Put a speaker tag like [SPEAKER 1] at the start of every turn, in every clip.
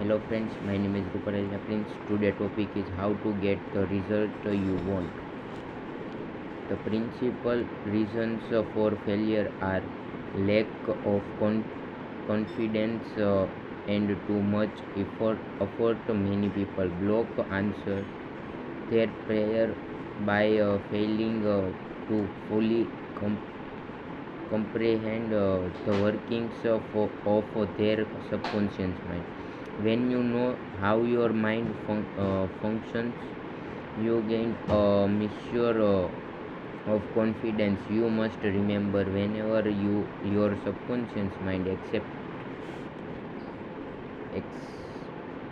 [SPEAKER 1] Hello friends, my name is Ruparaj Prince. Today topic is how to get the result you want. The principal reasons for failure are lack of confidence and too much effort. Many people block answer their prayer by failing to fully comprehend the workings of their subconscious mind. When you know how your mind functions, you gain a measure of confidence. You must remember whenever your subconscious mind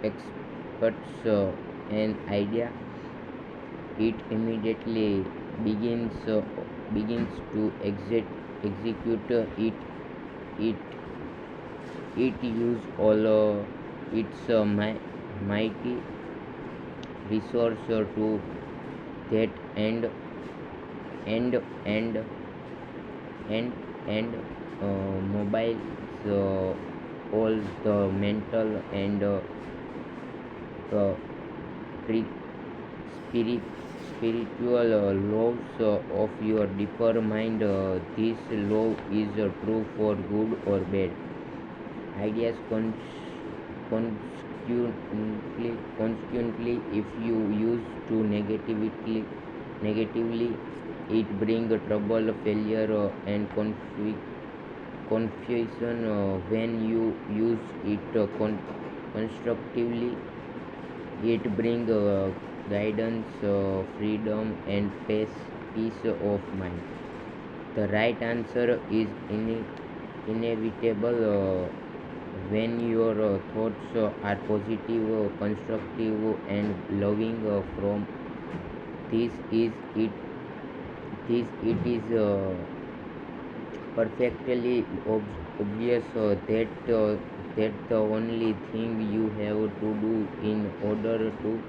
[SPEAKER 1] experts an idea, it immediately begins to execute it. It it use all its mighty resource to that end and and and mobiles all the mental and uh, pre- spirit spiritual laws of your deeper mind. This law is true for good or bad. Ideas consequently, if you use to negatively, it bring trouble, failure, and confusion. When you use it constructively, it bring guidance, freedom, and peace of mind. The right answer is inevitable when your thoughts are positive, constructive, and loving. From this is it. It is perfectly obvious that the only thing you have to do in order to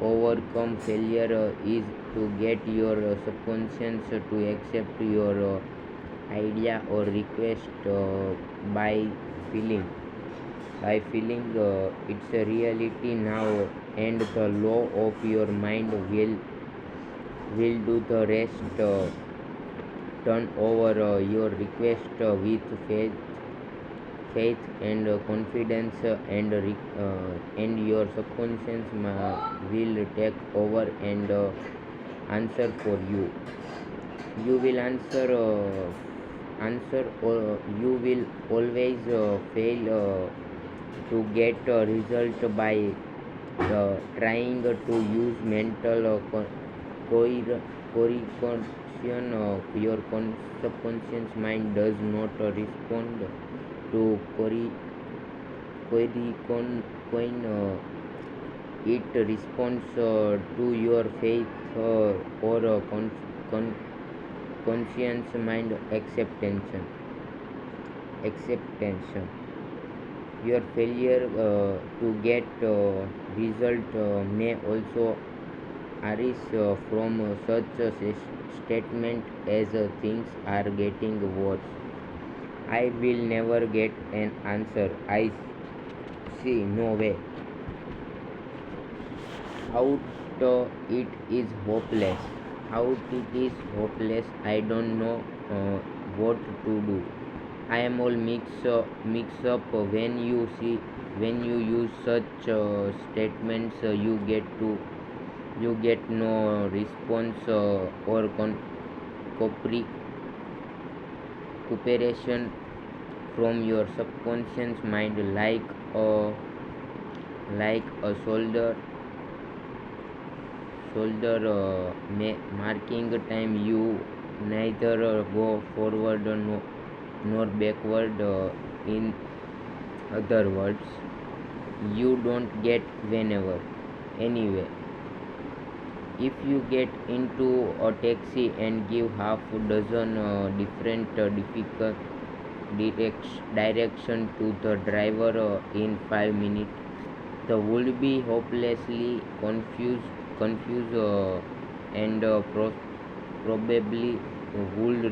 [SPEAKER 1] overcome failure is to get your subconscious to accept your idea or request by feeling it's a reality now, and the law of your mind will do the rest. Turn over your request with faith and confidence, and your subconscious will take over and answer for you. You will answer, or you will always fail to get a result by trying to use mental correction. Your subconscious mind does not respond to correction. It responds to your faith or con- conscience mind acceptance. Your failure to get result may also arise from such a statement as things are getting worse. I will never get an answer. I see no way out. It is hopeless. Out it is hopeless. I don't know what to do. I am all mix up. When you use such statements, you get no response or cooperation from your subconscious mind, like a soldier marking time. You neither go forward nor backward. In other words, you don't get whenever. Anyway, if you get into a taxi and give half a dozen different difficult direction to the driver in 5 minutes, the would be hopelessly confused and probably would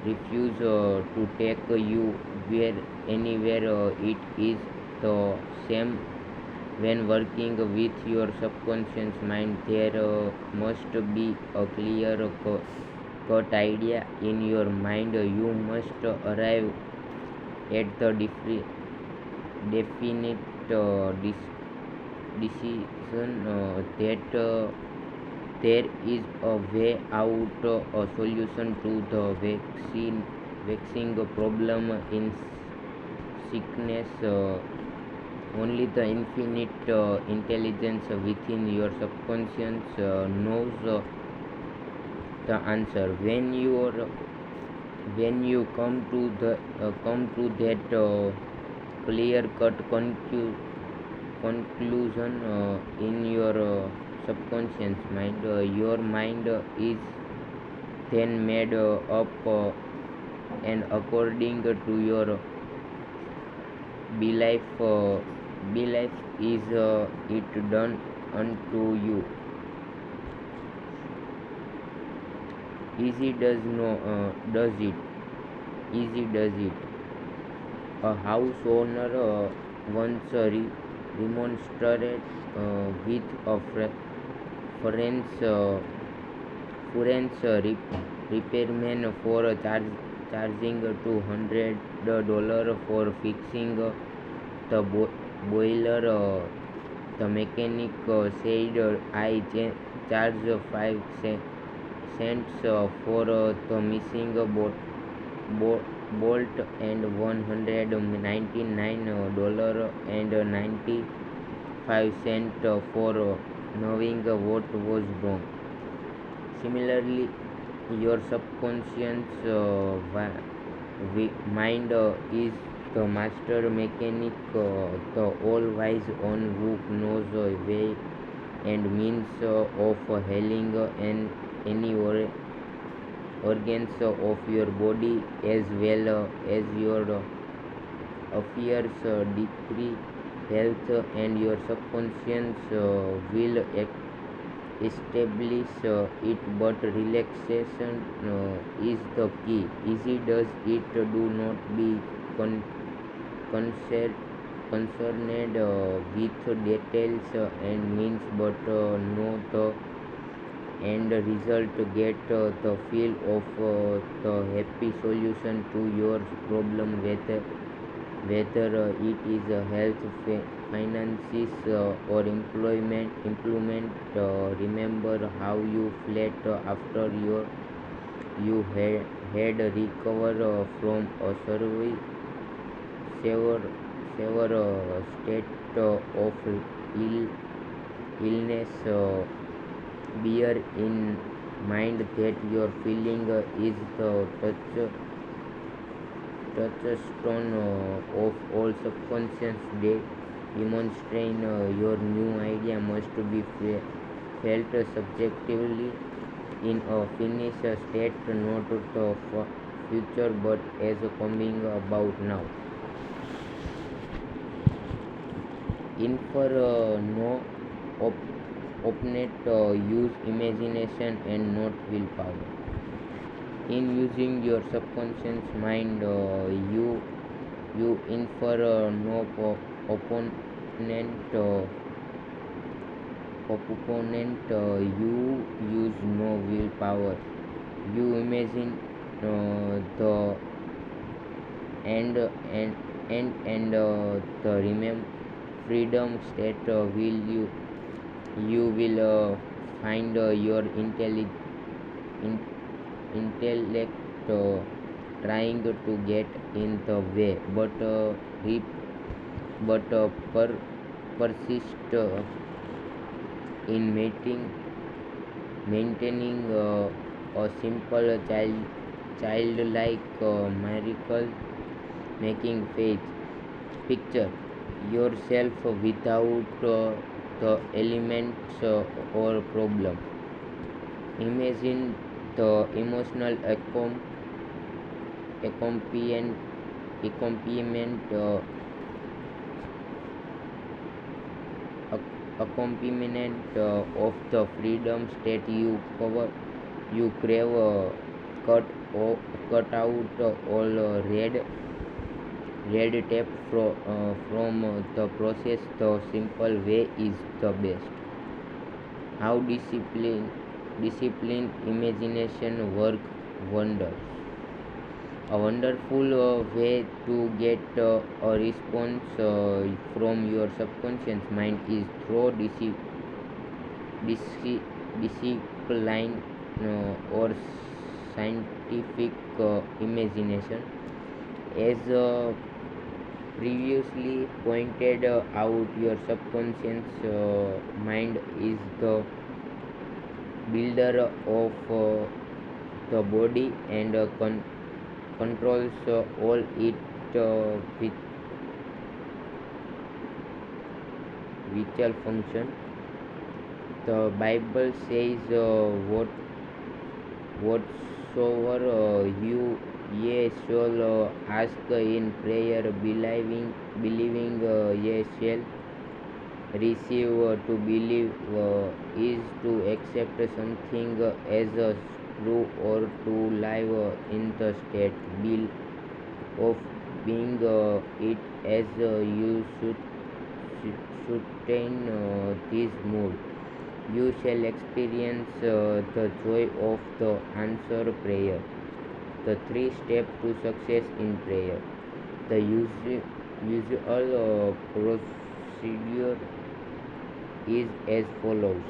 [SPEAKER 1] refuse to take you where anywhere it is the same when working with your subconscious mind. There must be a clear cut idea in your mind. You must arrive at the definite decision that there is a way out, a solution to the vexing problem in sickness. Only the infinite intelligence within your subconscious knows the answer. When you come to that clear cut conclusion in your subconscious mind, your mind is then made up and according to your belief is it done unto you. Easy does it. A house owner once remonstrated with a friend's repairman for charging $200 for fixing the boiler. The mechanic said, I charge 5 cents for the missing bolt and $199.95 for knowing what was wrong. Similarly, your subconscious mind is the master mechanic, the all-wise one who knows way and means of healing and any organs of your body as well as your affairs, decree health, and your subconscious will establish it, but relaxation is the key. Easy does it. Do not be concerned with details and means, but know the end result. Get the feel of the happy solution to your problem, whether it is health, finances, or employment. Remember how you felt after you had recovered from a severe state of illness. Bear in mind that your feeling is the touchstone of all subconscious demonstrating. Your new idea must be felt subjectively in a finished state, not the future, but as coming about now. Infer no opponent, use imagination and not willpower. In using your subconscious mind, you infer no opponent. You use no willpower. You imagine the end and the freedom state. Will find your in, intellect trying to get in the way, but persist in maintaining a simple childlike miracle making faith. Picture yourself without the elements or problem. Imagine the emotional accompaniment of the freedom state you crave. Cut out all red red tape from the process. The simple way is the best. How discipline imagination work wonders. A wonderful way to get a response from your subconscious mind is through disci- discipline or scientific imagination. As previously pointed out, your subconscious mind is the builder of the body and controls all it with vital function. The Bible says, whatsoever ye shall ask in prayer, believing ye shall receive. To believe is to accept something as true or to live in the state of being it as you sustain this mood. You shall experience the joy of the answer prayer. The three steps to success in prayer. The usual procedure is as follows.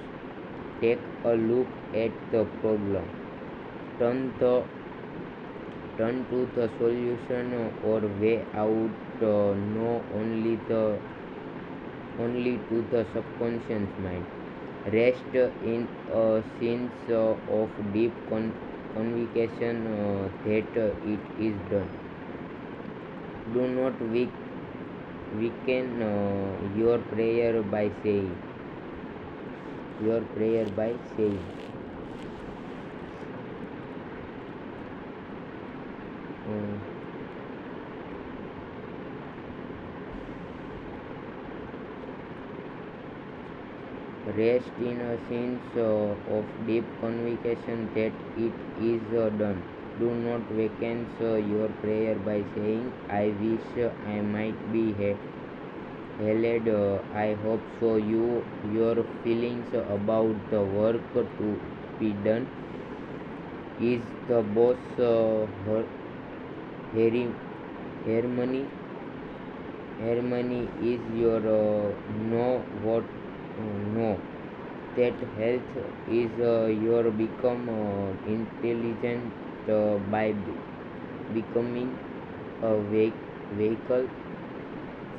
[SPEAKER 1] Take a look at the problem. Turn the turn to the solution or way out. No only to the subconscious mind. Rest in a sense of deep conviction that it is done. Do not weaken your prayer by saying uh, rest in a sense of deep conviction that it is done. Do not weaken your prayer by saying, I wish I might be held. I hope so. Your feelings about the work to be done is the boss harmony. Harmony is your no. That health is your become intelligent by becoming a vehicle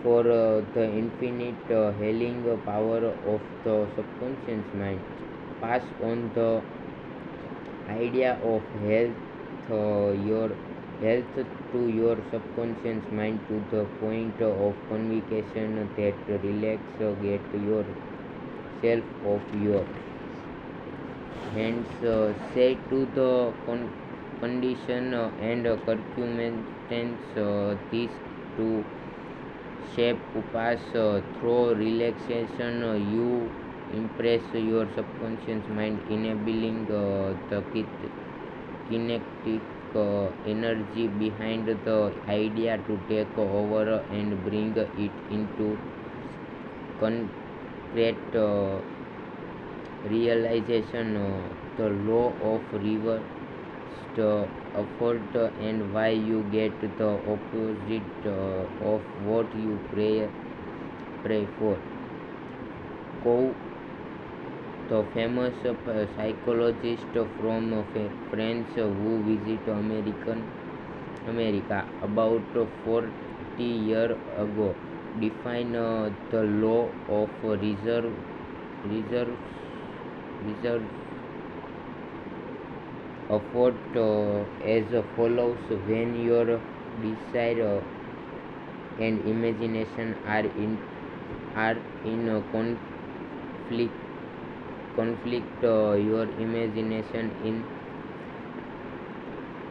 [SPEAKER 1] for the infinite healing power of the subconscious mind. Pass on the idea of your health to your subconscious mind to the point of conviction that relax get yourself of your hands. Say to the condition and circumstance this to shape upas through relaxation. You impress your subconscious mind, enabling the kinetic energy behind the idea to take over and bring it into concrete realization. The law of reverse effort and why you get the opposite of what you pray for. Coe, the famous psychologist from France who visited America about 40 years ago, defined the law of reserve, reserve effort as follows. When your desire and imagination are in a conflict, your imagination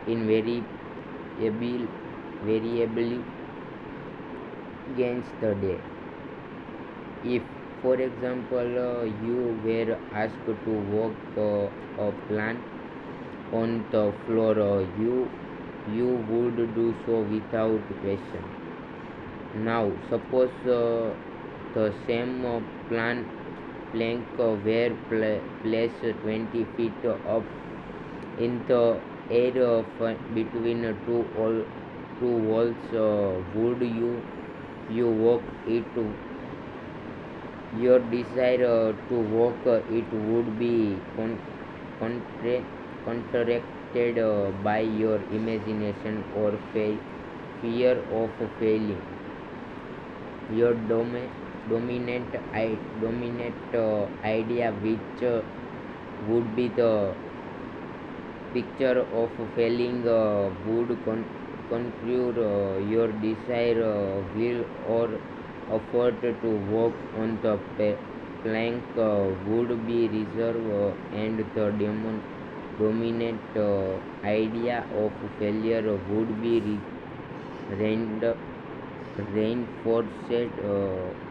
[SPEAKER 1] invariably variably gains the day. If, for example, you were asked to walk a plant on the floor, you would do so without question. Now, suppose the same plank were placed 20 feet up in the air between two walls. Would you walk it? Your desire to walk it would be contra- contracted by your imagination or fear of failing. Your dominant idea, which would be the picture of failing, would conclude your desire, will, or effort to walk on the plank would be reserved, and the dominant idea of failure would be reinforced.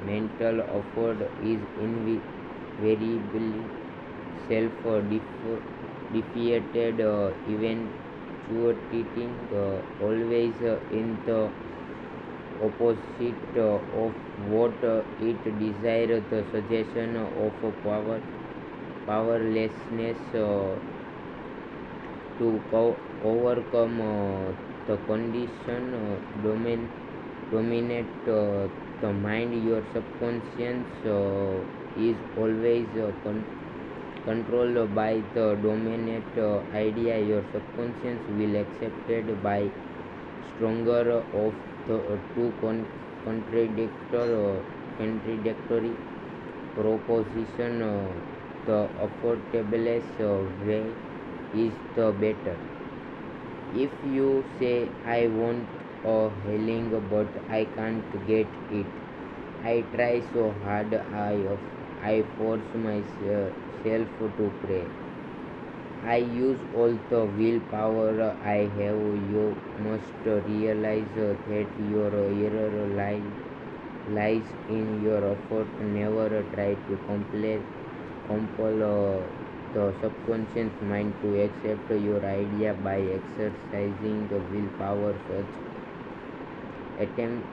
[SPEAKER 1] Mental effort is invariably self-defeated, eventuating always in the opposite of what it desires. The suggestion of powerlessness to overcome the condition dominate the mind. Your subconscious is always controlled by the dominant idea. Your subconscious will accepted by stronger of the two contradictory proposition. The affordableness way is the better. If you say, I want a healing but I can't get it, I try so hard, I force myself to pray, I use all the willpower I have. You must realize that your error lies in your effort. Never try to compel the subconscious mind to accept your idea by exercising the willpower. Such attempts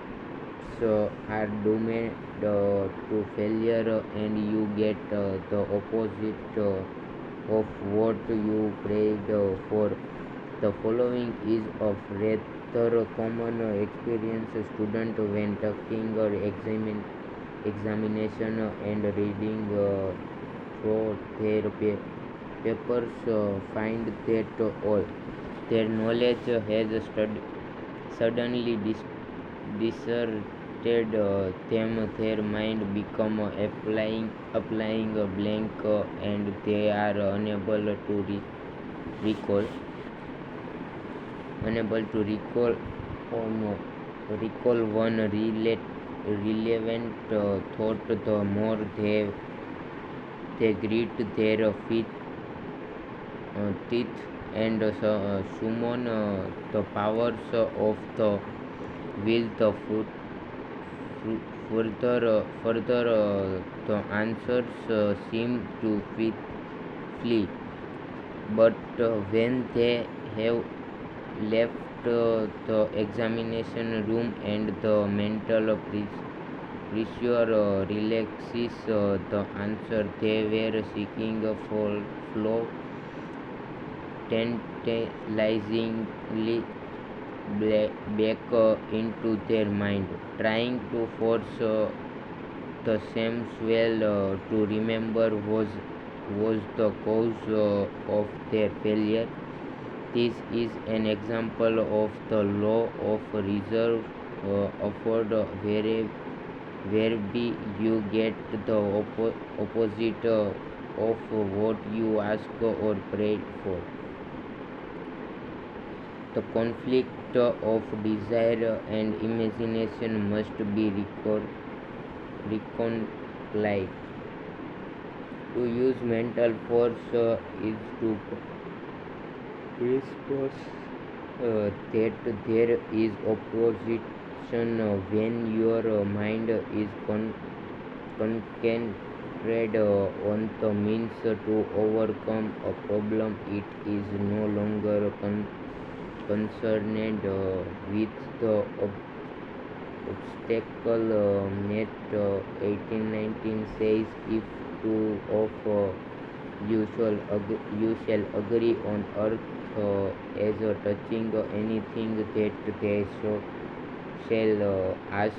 [SPEAKER 1] are doomed to failure, and you get the opposite of what you prayed for. The following is of rather common experience. Student when taking examination and reading through their papers find that all their knowledge has suddenly deserted them. Their mind become applying a blank, and they are recall unable to recall one relevant thought. The more they grit their teeth and summon the powers of the will, the further the answers seem to flee. But when they have left the examination room and the mental pressure relaxes, the answer they were seeking flow tantalizingly back into their mind. Trying to force the same swell to remember was the cause of their failure. This is an example of the law of reserve effort, whereby you get the opposite of what you ask or pray for. The conflict of desire and imagination must be reconciled. To use mental force is to presuppose that there is opposition. When your mind is concentrated on the means to overcome a problem, it is no longer concerned with the obstacle met 1819 says, if two of you shall agree on earth as touching anything that they shall ask,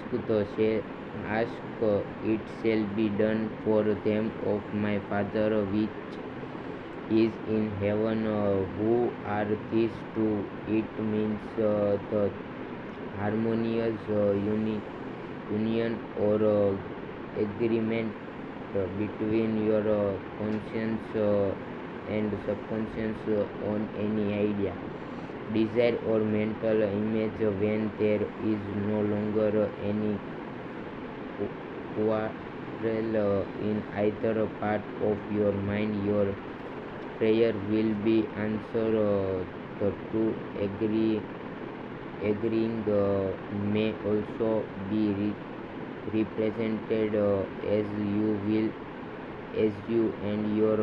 [SPEAKER 1] it shall be done for them of my Father which is in heaven. Who are these two? It means the harmonious union or agreement between your conscience and subconscious on any idea, desire, or mental image. When there is no longer any quarrel in either part of your mind, your prayer will be answered. The two agreeing may also be represented as you will, as you and your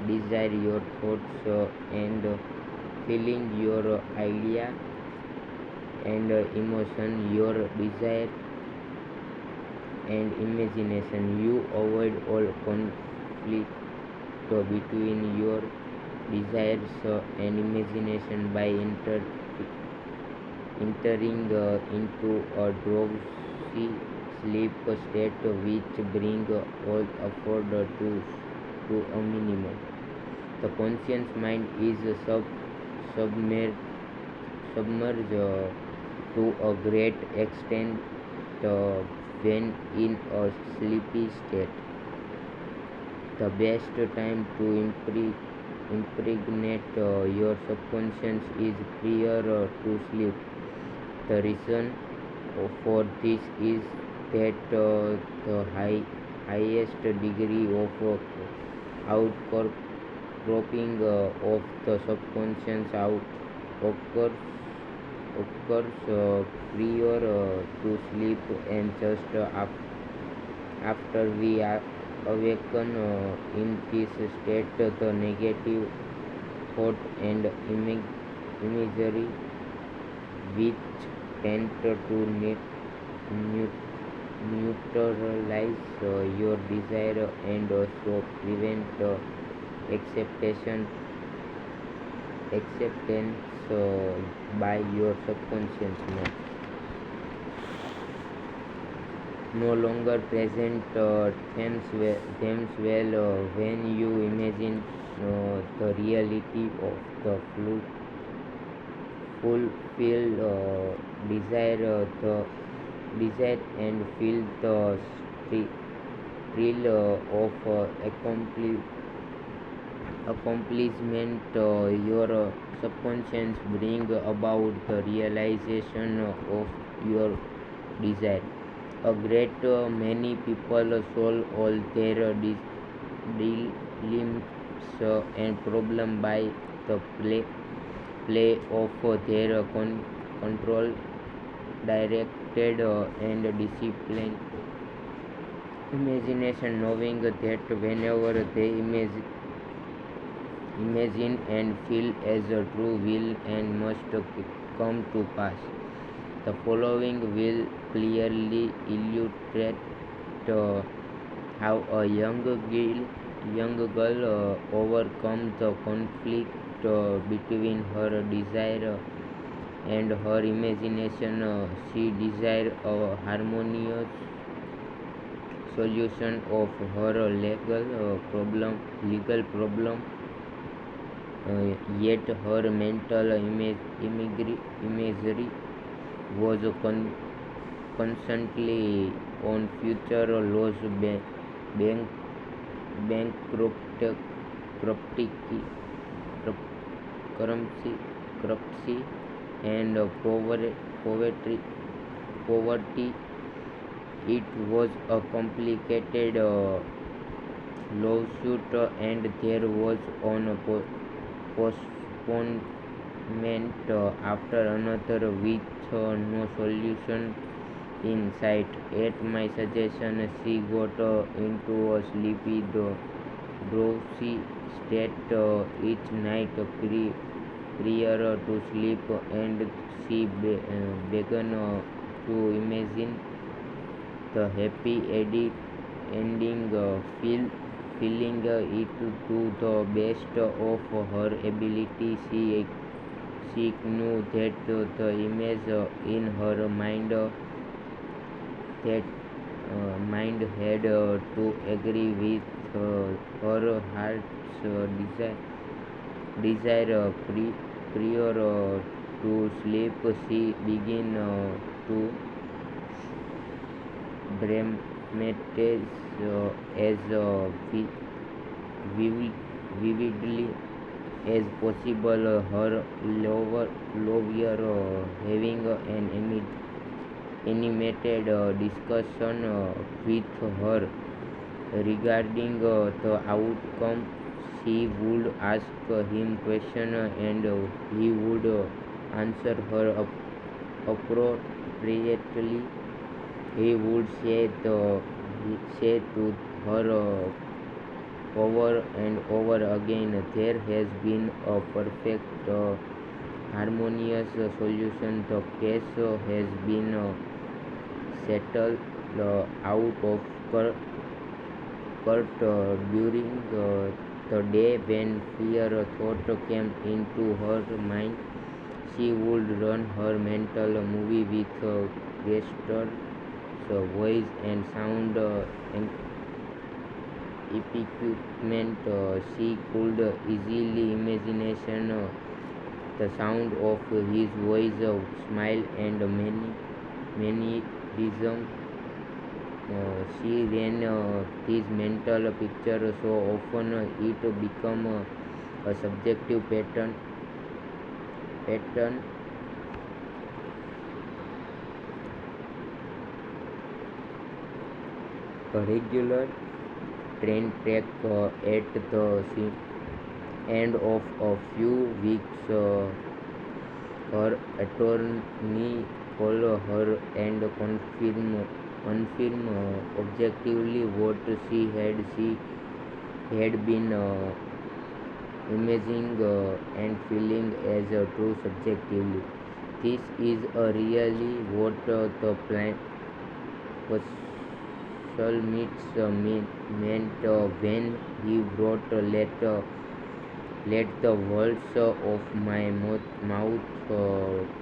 [SPEAKER 1] desire, your thoughts and feeling, your idea and emotion, your desire and imagination. You avoid all conflict between your desires and imagination by entering into a drowsy sleep state which bring all effort to a minimum. The conscious mind is submerged, submerged to a great extent when in a sleepy state. The best time to impregnate your subconscious is prior to sleep. The reason for this is that the highest degree of outcropping of the subconscious occurs, prior to sleep, and just after we awaken. In this state, the negative thought and imagery which tend to neutralize your desire and so prevent acceptance by your subconscious mind. No longer present thems well when you imagine the reality of the fulfilled desire and feel the thrill of accomplishment. Your subconscious bring about the realization of your desire. A great many people solve all their dilemmas and problems by the play of their control, directed and disciplined imagination, knowing that whenever they imagine and feel as true will and must come to pass. The following will clearly illustrate how a young girl overcomes the conflict between her desire and her imagination. She desires a harmonious solution of her legal problem, yet her mental imagery was constantly on future laws, bank, bankruptcy, bankruptcy and poverty. It was a complicated lawsuit, and there was on a postponement after another with no solution in sight. At my suggestion, she got into a sleepy, drowsy state each night prior to sleep, and she began to imagine the happy ending, feeling it to the best of her ability. She knew that the image in her mind had to agree with her heart's desire. Prior to sleep, she began to dramatize as vivid, vividly as possible her lawyer having an animated discussion with her regarding the outcome. She would ask him questions and he would answer her appropriately. He would say to her over and over again, there has been a perfect, harmonious solution. The case has been settled out of court during the day. When fear thought came into her mind, she would run her mental movie with gestures, voice, and sound equipment. She could easily imagine the sound of his voice, smile, and mannerism. She ran these mental pictures so often it became a subjective pattern. A regular train track. At the end of a few weeks, her attorney called her and confirm objectively what she had been imagining and feeling as true subjectively. This is really what the psalmist meant when he wrote, let the words of my mouth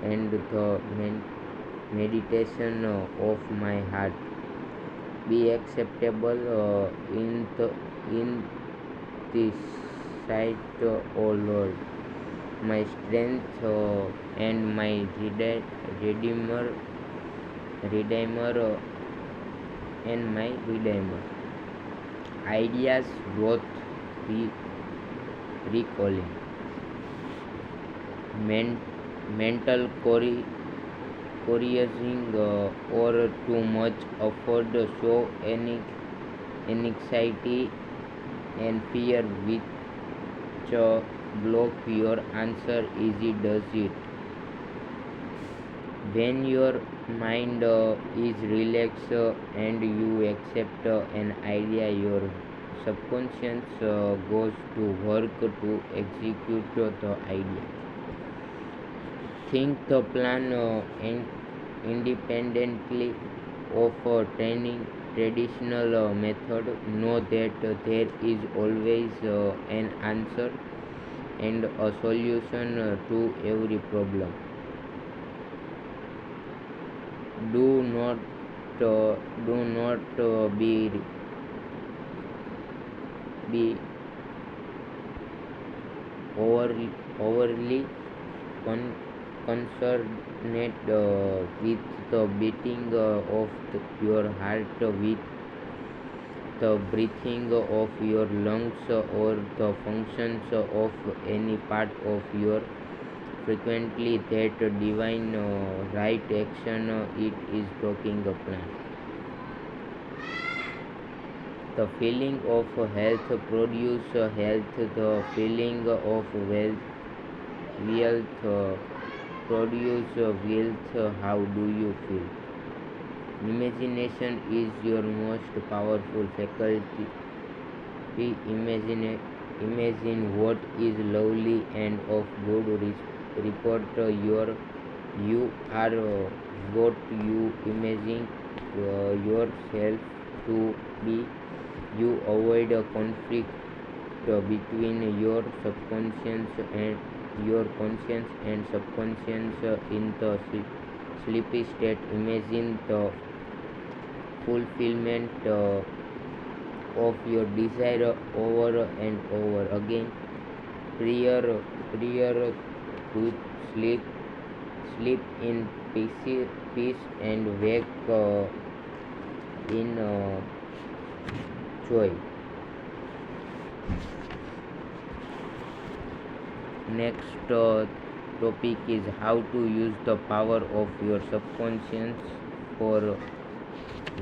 [SPEAKER 1] and the meditation of my heart be acceptable in the sight, O Lord, my strength and my redeemer, redeemer and my redeemer. Ideas worth recalling. Mental coercing or too much effort show anxiety and fear which block your answer. Easy does it. When your mind is relaxed and you accept an idea, your subconscious goes to work to execute the idea. Think the plan independently of traditional method. Know that there is always an answer and a solution to every problem. Do not be overly con- concerned with the beating of your heart, with the breathing of your lungs, or the functions of any part of your frequently that divine right action. It is talking a plan. The feeling of health produce health. The feeling of wealth produce wealth. How do you feel? Imagination is your most powerful faculty. Imagine what is lovely and of good report. Your You are what you imagine yourself to be. You avoid a conflict between your subconscious and your conscious and subconscious in the sleepy state. Imagine the fulfillment of your desire over and over again. Prior to sleep, sleep in peace and wake in joy. Next topic is how to use the power of your subconscious for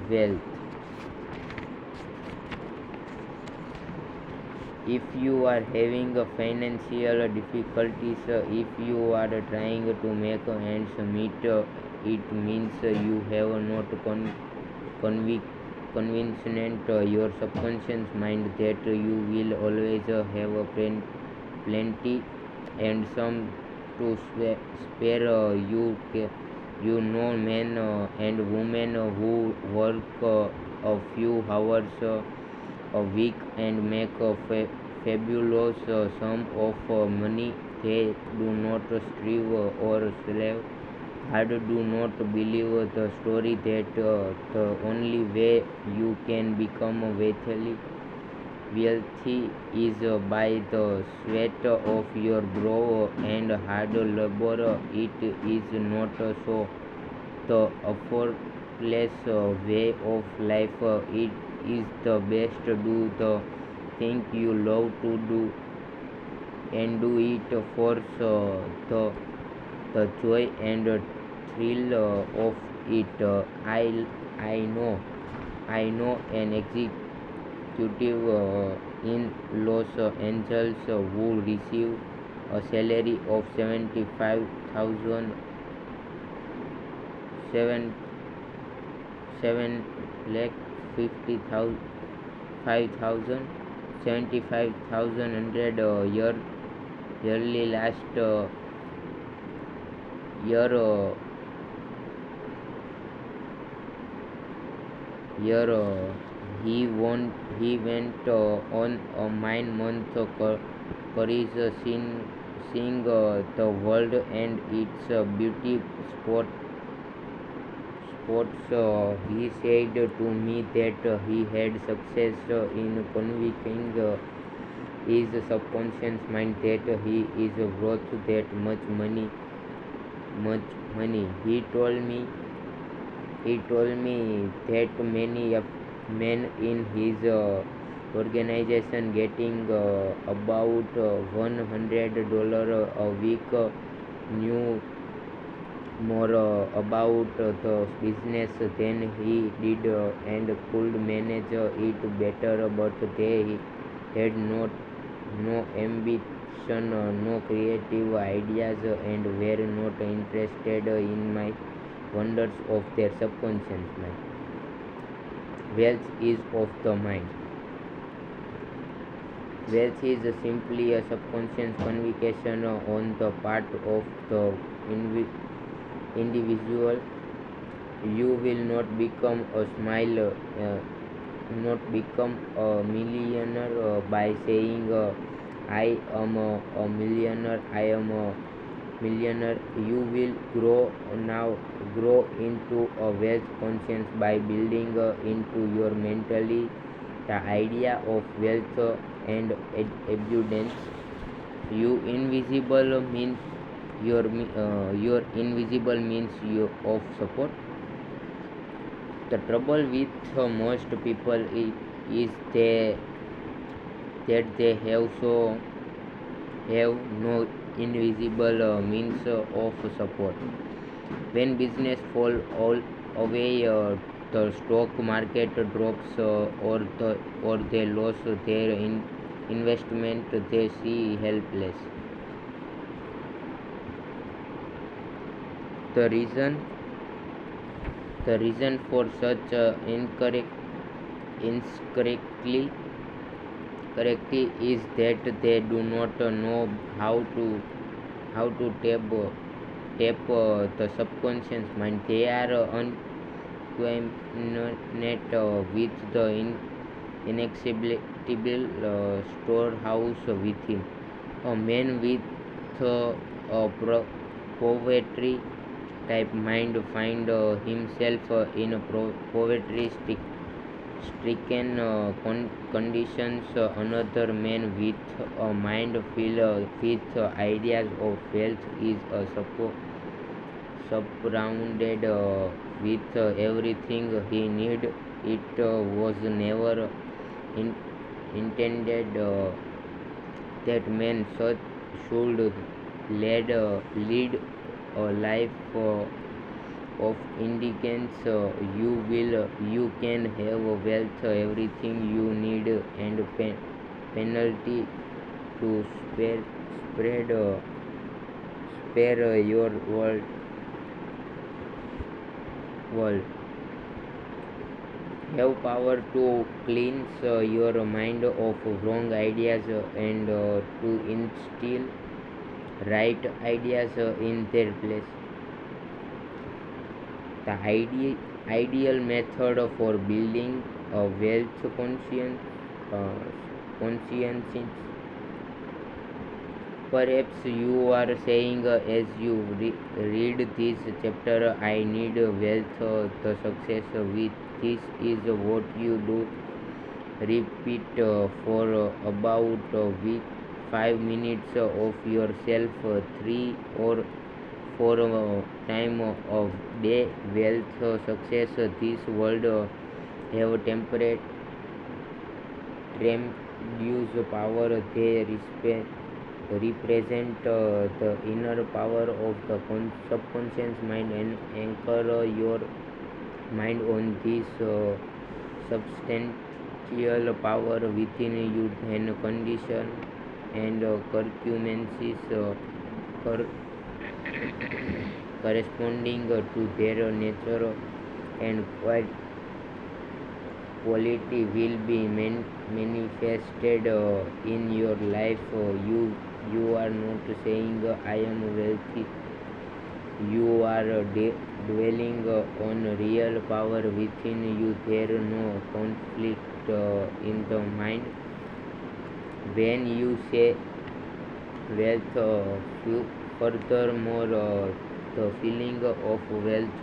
[SPEAKER 1] wealth. If you are having a financial difficulties, if you are trying to make ends meet, it means you have not convic- convinced your subconscious mind that you will always have a plenty and some to spare. You know men and women who work a few hours a week and make a fabulous sum of money. They do not strive or slave hard. Do not believe the story that the only way you can become wealthy is by the sweat of your brow and hard labor. It is not so. The effortless way of life. It is the best. Do the thing you love to do and do it for the joy and thrill of it. I know an executive in Los Angeles who receive a salary of 75,000 seven seven lakh 50,000 5,000 75,000 yearly last year year he went on a 9 month cruise seeing the world and its beauty sports. He said to me that he had success in convincing his subconscious mind that he is worth that much money. Much money. He told me that many men in his organization getting about $100 a week knew more about the business than he did and could manage it better, but they had no ambition, no creative ideas, and were not interested in my wonders of their subconscious mind. Wealth is of the mind. Wealth is simply a subconscious conviction on the part of the individual. You will not become a millionaire by saying I am a millionaire. I am a millionaire. You will grow into a wealth conscience by building into your mentally the idea of wealth and abundance. You invisible means your invisible means of support. The trouble with most people is that they have no invisible means of support. When business fall all away, the stock market drops, or they lose their investment, they see helpless. The reason for such incorrectly correctly is that they do not know how to tap tap the subconscious mind. They are unquestioned with the inexhaustible storehouse within. A man with poverty type mind find himself in a poverty stricken conditions. Another man with a mind filled with ideas of wealth is surrounded with everything he need. It was never in, intended that men such should lead a life of indigence. You can have wealth, everything you need, and penalty to spread spare your world. Have power to cleanse your mind of wrong ideas and to instill right ideas in their place. The ideal method for building a wealth uh, conscience. Perhaps you are saying as you read this chapter, I need wealth, the success with this is what you do. Repeat for about a week, 5 minutes of yourself, 3 or 4 time of day. Wealth, success, this world have temperate tremendous power. They represent the inner power of the subconscious mind, and anchor your mind on this substantial power within you, then condition and circumstances corresponding to their nature and quality will be manifested in your life. You are not saying I am wealthy. You are dwelling on real power within you. There no conflict in the mind. When you say wealth, furthermore, the feeling of wealth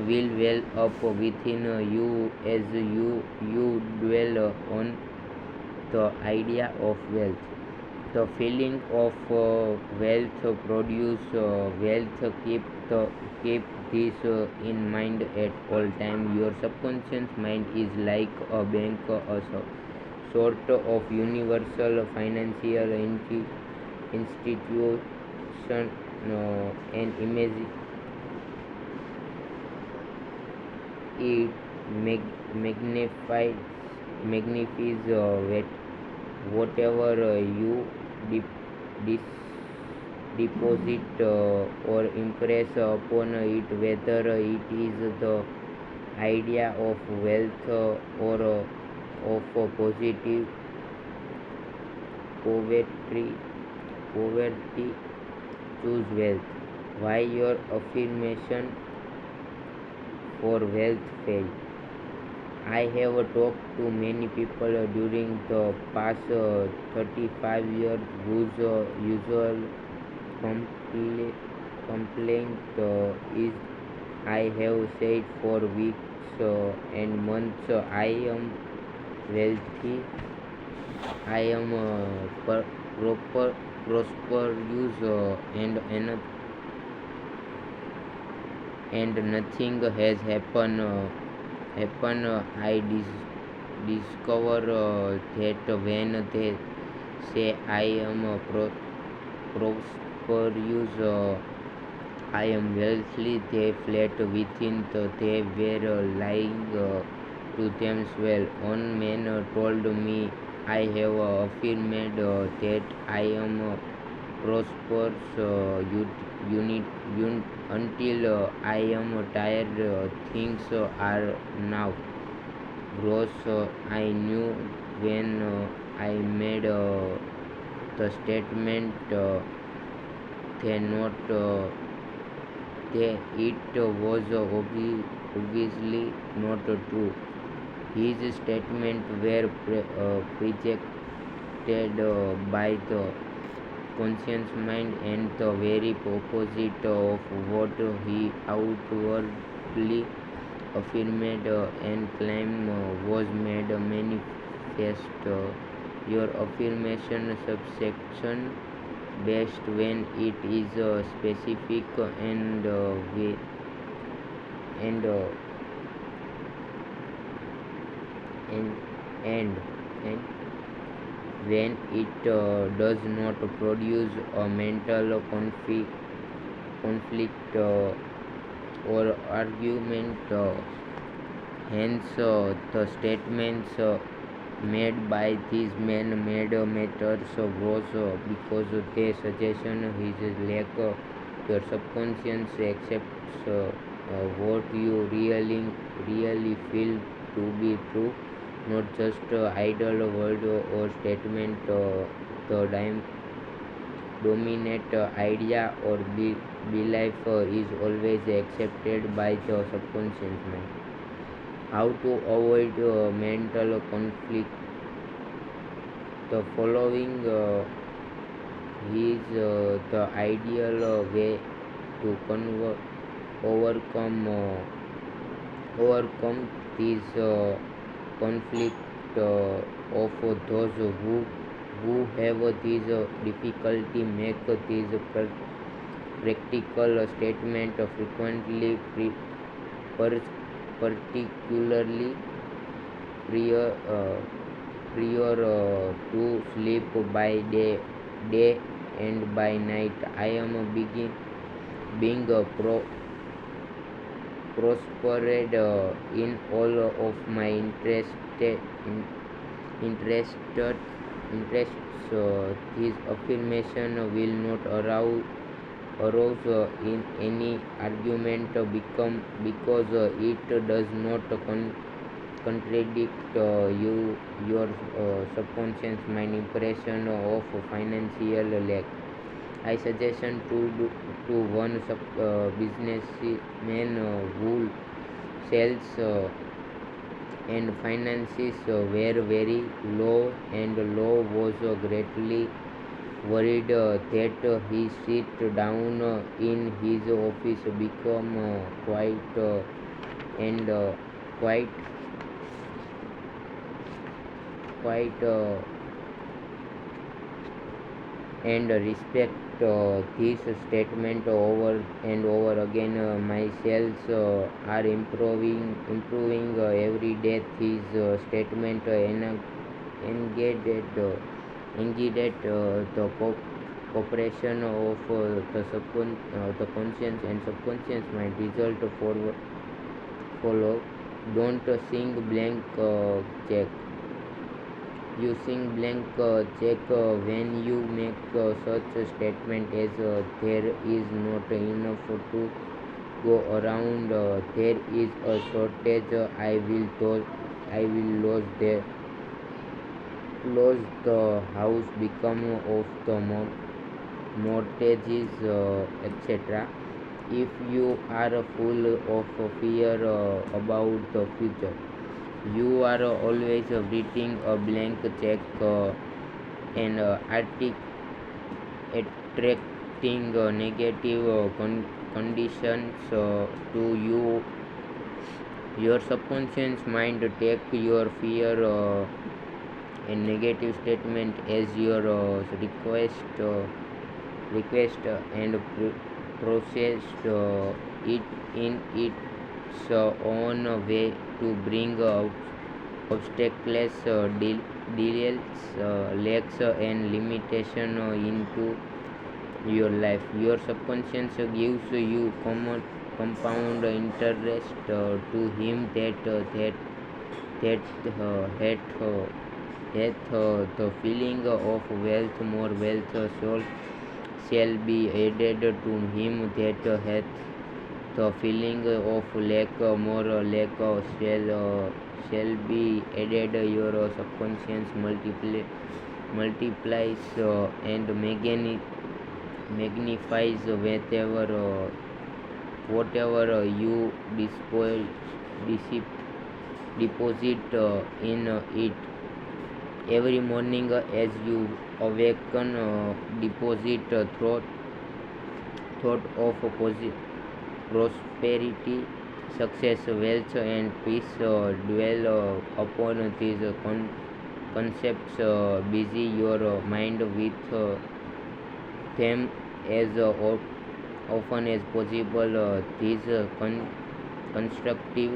[SPEAKER 1] will well up within you as you dwell on the idea of wealth. The feeling of wealth produce wealth. Keep this in mind at all time. Your subconscious mind is like a bank, a sort of universal financial institution, and imagine it magnifies whatever you dis- deposit or impress upon it, whether it is the idea of wealth or of positive poverty. Poverty, choose wealth. Why your affirmation for wealth fail? I have talked to many people during the past 35 years whose usual compla- complaint is I have said for weeks and months I am wealthy, I am prosperous, and nothing has happened. I discover that when they say I am prosperous, I am wealthy, they flat within they were lying to themselves. One man told me I have affirmed that I am prosperous until I am tired. Things are now gross. I knew when I made the statement, they not it was obviously not true. His statements were projected by the conscious mind and the very opposite of what he outwardly affirmed and claimed was made manifest. Your affirmation subsection best when it is specific and uh, and and and when it does not produce a mental conflict or argument. Hence, the statements made by these men made matters worse because they suggestion his lack. Your subconscious accepts what you really feel to be true, not just idle word or statement. The dominant idea or belief is always accepted by the subconscious mind. How to avoid mental conflict? The following is the ideal way to overcome overcome this conflict of those who have this difficulty. Make this practical statement frequently, particularly prior to sleep. By day and by night, I am being prospered in all of my interested interests. This affirmation will not arouse in any argument because it does not contradict your subconscious mind impression of financial lack. I suggestion to one businessman who sells and finances were very low, and low was greatly worried that his sit down in his office become quiet and quite quite and respect this statement over and over again. My sales are improving every day. This statement engaged the cooperation of the conscious and subconscious mind. Result follow. Don't sing blank check. You sing blank check when you make such a statement as there is not enough to go around. There is a shortage. I will lose the house, become of the mortgages, etc. If you are full of fear about the future, you are always writing a blank check and attracting negative conditions to you. Your subconscious mind take your fear and negative statement as your request and process it in its own way to bring out obstacles, delays, lacks, and limitation into your life. Your subconscious gives you compound interest to him that the feeling of wealth, more wealth, shall be added to him that hath the feeling of lack, more lack shall be added. Your subconscious multiplies and magnifies whatever whatever you deposit in it every morning as you awaken, deposit thought of prosperity, success, wealth, and peace. Dwell upon these concepts, busy your mind with them as often as possible. These constructive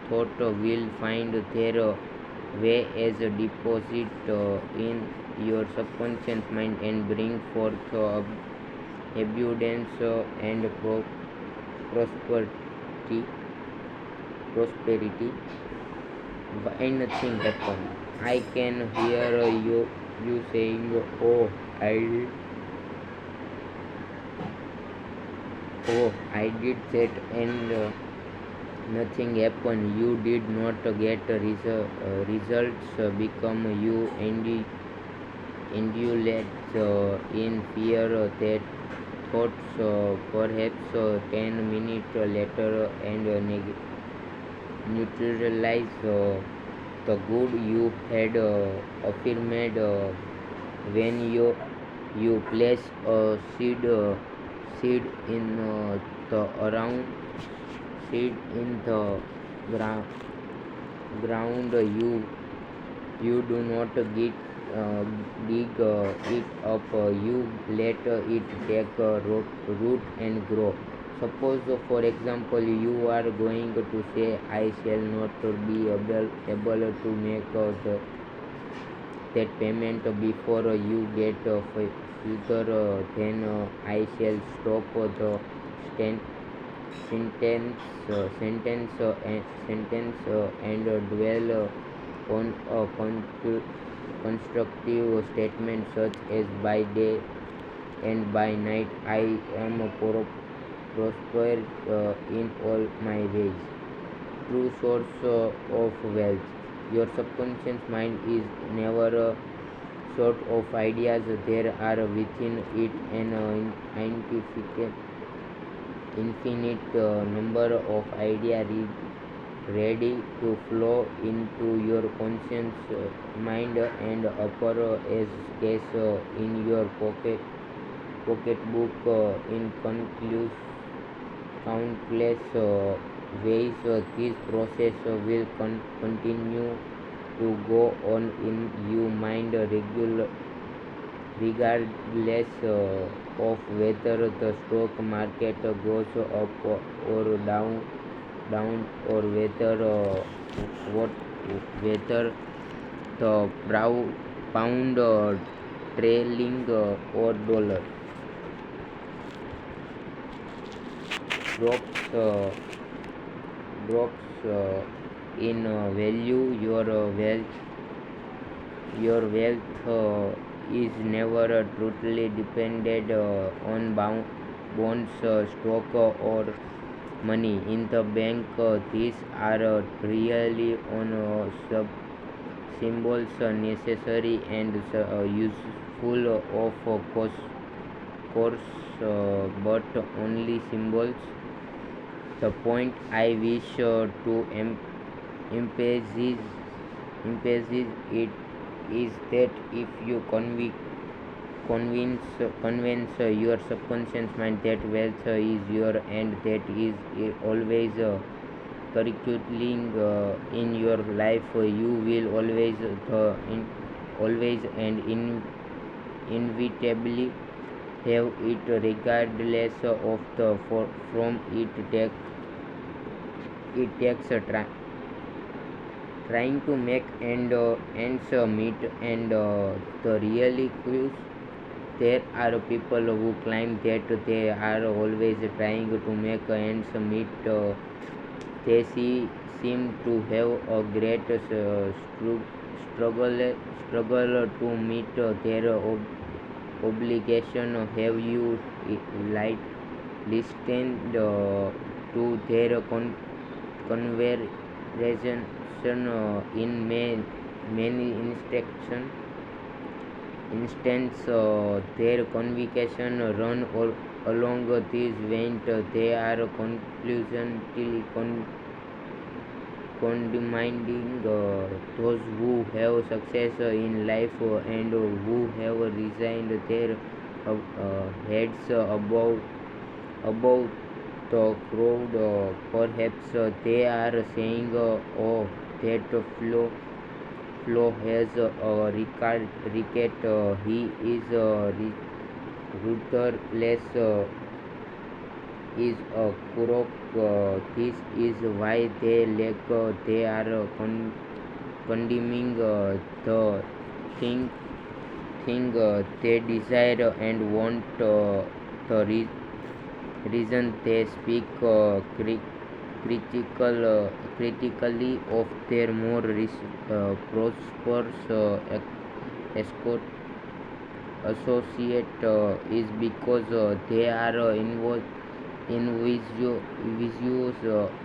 [SPEAKER 1] thought will find their way as a deposit in your subconscious mind and bring forth abundance and prosperity. Prosperity. Why nothing happen? I can hear you saying, "Oh, I I did that and nothing happened." You did not get results. Become you indulged in fear that thoughts perhaps 10 minutes later and neutralize the good you had affirmed when you place a seed in the around seed in the ground. You do not dig it up. You let it take root and grow. Suppose, for example, you are going to say, "I shall not be able to make that payment before you get further then I shall stop the sten- sentence and dwell on a constructive statement such as by day and by night I am prospered in all my ways." True source of wealth. Your subconscious mind is never short of ideas. There are within it an infinite number of ideas ready to flow into your conscious mind and upper as case in your pocketbook in countless ways. This process will continue to go on in your mind regardless of whether the stock market goes up or down or what whether the pound trailing or dollar drops in value. Your wealth is never totally dependent on bonds, stock, or money in the bank. These are really on symbols necessary and useful of course, but only symbols. The point I wish to emphasize it is that if you convince your subconscious mind that wealth is your and that is always circulating in your life, you will always and inevitably have it regardless of the from it takes trying to make ends meet and the really clues. There are people who claim that they are always trying to make ends meet. They seem to have a great struggle to meet their obligation. Have you listened to their conversation in many instances their conviction run Along these veins, they are conclusively condemning those who have success in life and who have resigned their heads above the crowd. Perhaps they are saying, "Oh, that Flo has a ricket. He is ruthless. Is a crook. This is why they lack. They are condemning the thing they desire and want. Reason they speak critically of their more prosperous escort associate is because they are envious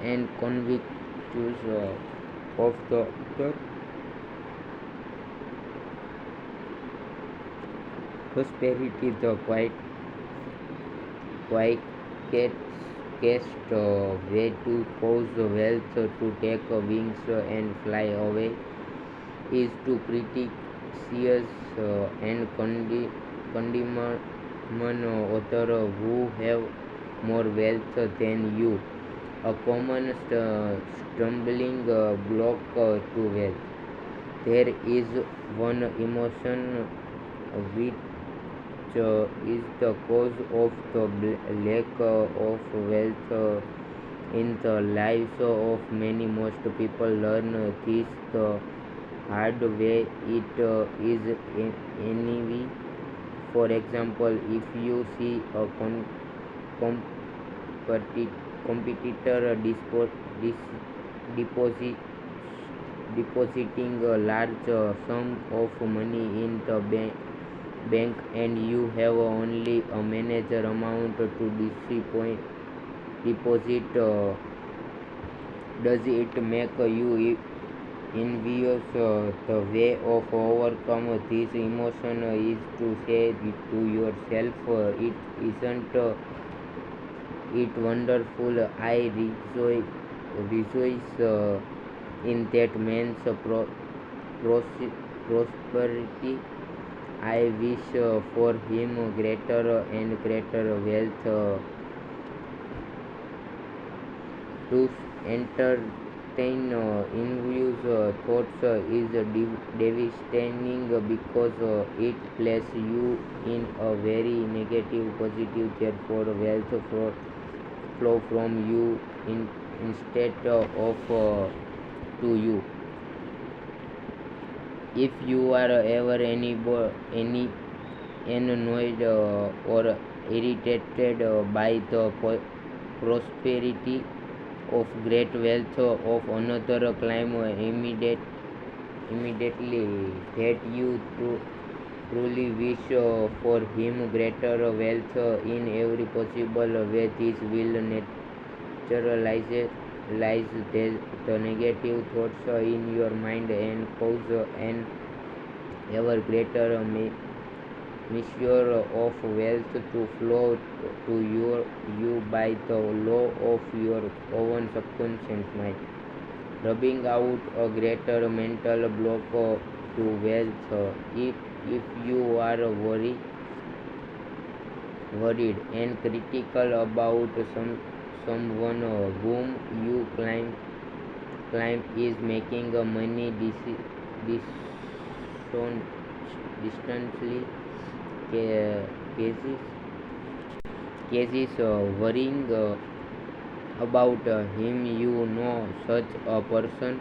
[SPEAKER 1] and convicted of the other prosperity. The quickest way to cause wealth to take wings and fly away is to criticize and condemn others who have more wealth than you. A common stumbling block to wealth. There is one emotion which is the cause of the lack of wealth in the lives of many. Most people learn this the hard way. It is envy. For example, if you see a competitor deposit, depositing a large sum of money in the bank and you have only a manager amount to deposit, does it make you envious? The way of overcome this emotion is to say to yourself, it isn't it wonderful? I rejoice in that man's prosperity. I wish for him greater and greater wealth. To entertain envious thoughts is devastating because it places you in a very negative positive. Therefore, wealth flow from you instead of to you. If you are ever any annoyed or irritated by the prosperity of great wealth of another, claim immediately that you truly wish for him greater wealth in every possible way. This will naturalize the negative thoughts in your mind and cause an ever greater measure of wealth to flow to you by the law of your own subconscious mind, rubbing out a greater mental block to wealth. If you are worried and critical about someone whom you claim is making money distantly, cases worrying about him, you know such a person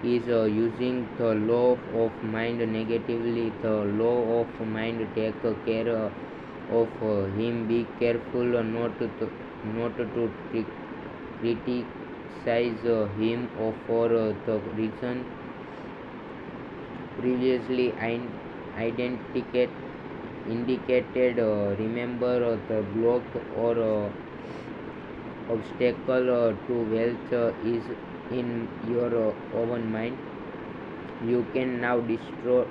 [SPEAKER 1] is using the law of mind negatively. The law of mind take care of him. Be careful not to criticize him for the reason previously indicated. Remember, the block or obstacle to wealth is in your own mind. You can now destroy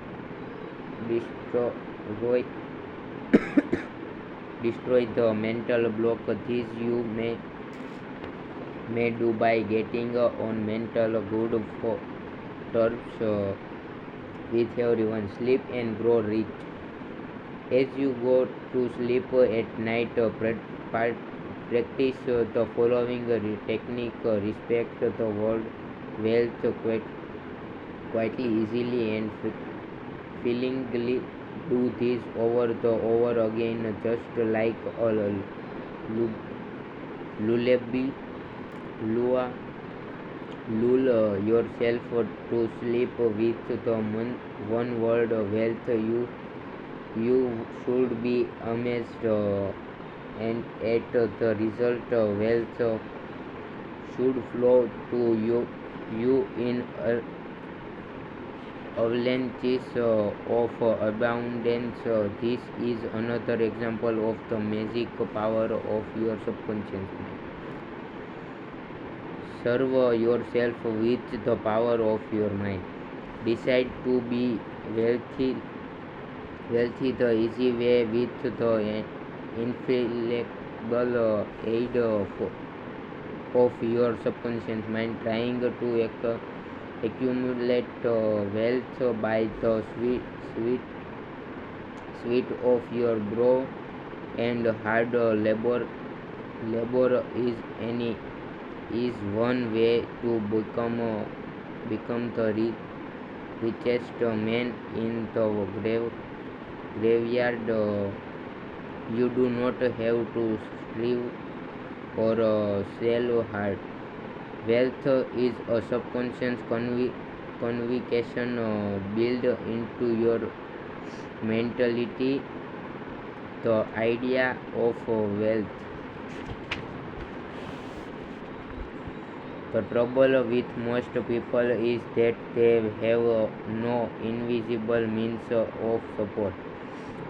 [SPEAKER 1] destroy the mental block. This you may do by getting on mental good terms with everyone. Sleep and grow rich. As you go to sleep at night, practice the following technique. Respect the word wealth quietly, easily, and feelingly. Do this over again, just like a lullaby. Lua, lull yourself to sleep with the one word wealth. You should be amazed and at the result. Wealth should flow to you in avalanches of abundance. This is another example of the magic power of your subconscious mind. Serve yourself with the power of your mind. Decide to be wealthy. Wealthy the easy way with the infallible aid of your subconscious mind. Trying to accumulate wealth by the sweat of your brow and hard labor is one way to become the richest man in the graveyard. You do not have to strive or sell hard. Wealth is a subconscious conviction built into your mentality. The idea of wealth. The trouble with most people is that they have no invisible means of support.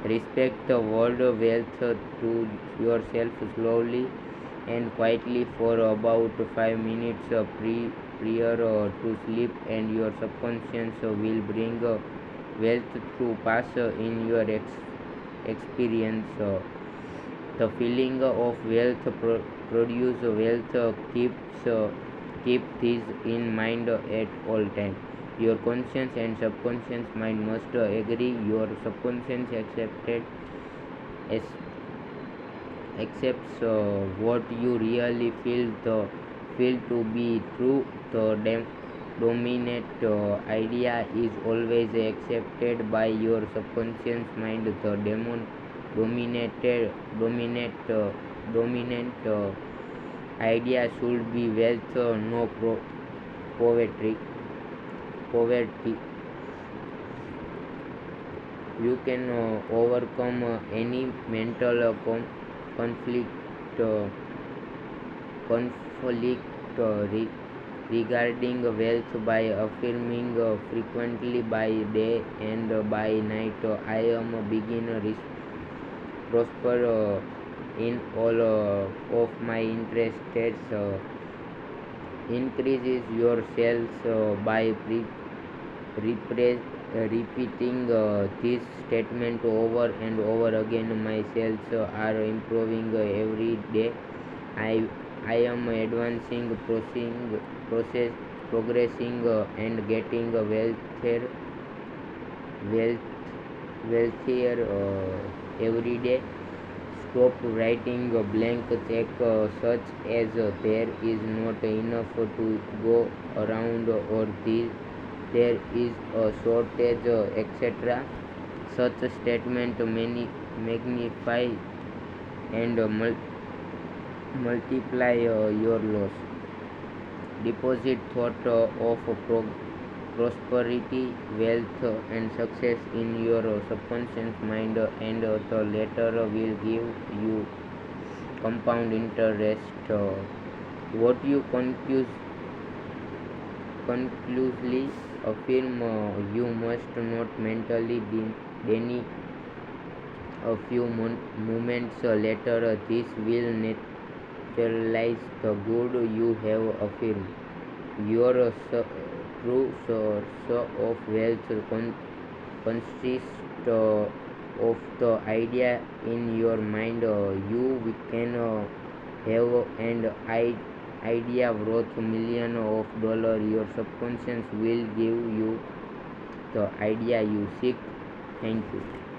[SPEAKER 1] Respect the word wealth to yourself slowly and quietly for about 5 minutes prior to sleep, and your subconscious will bring wealth to pass in your experience. The feeling of wealth produce wealth. Keep this in mind at all times. Your conscious and subconscious mind must agree. Your subconscious accepts what you really feel to be true. The dominant idea is always accepted by your subconscious mind. The dominant idea should be wealth, no poverty. Poverty. You can overcome any mental conflict uh, conflict regarding wealth by affirming frequently by day and by night. I am a beginner, prosper in all of my interests. Increases your sales by repeating this statement over and over again. My sales are improving every day. I I am advancing, progressing, and getting wealth, wealthier every day. Stop writing a blank check such as there is not enough to go around, or there is a shortage, etc. Such a statement magnify and multiply your loss. Deposit thought of prosperity, wealth, and success in your subconscious mind, and the latter will give you compound interest. What you conclusively affirm, you must not mentally deny. A few moments later, this will neutralize the good you have affirmed. Your true source of wealth consists of the idea in your mind. You can have an idea worth millions of dollars. Your subconscious will give you the idea you seek. Thank you.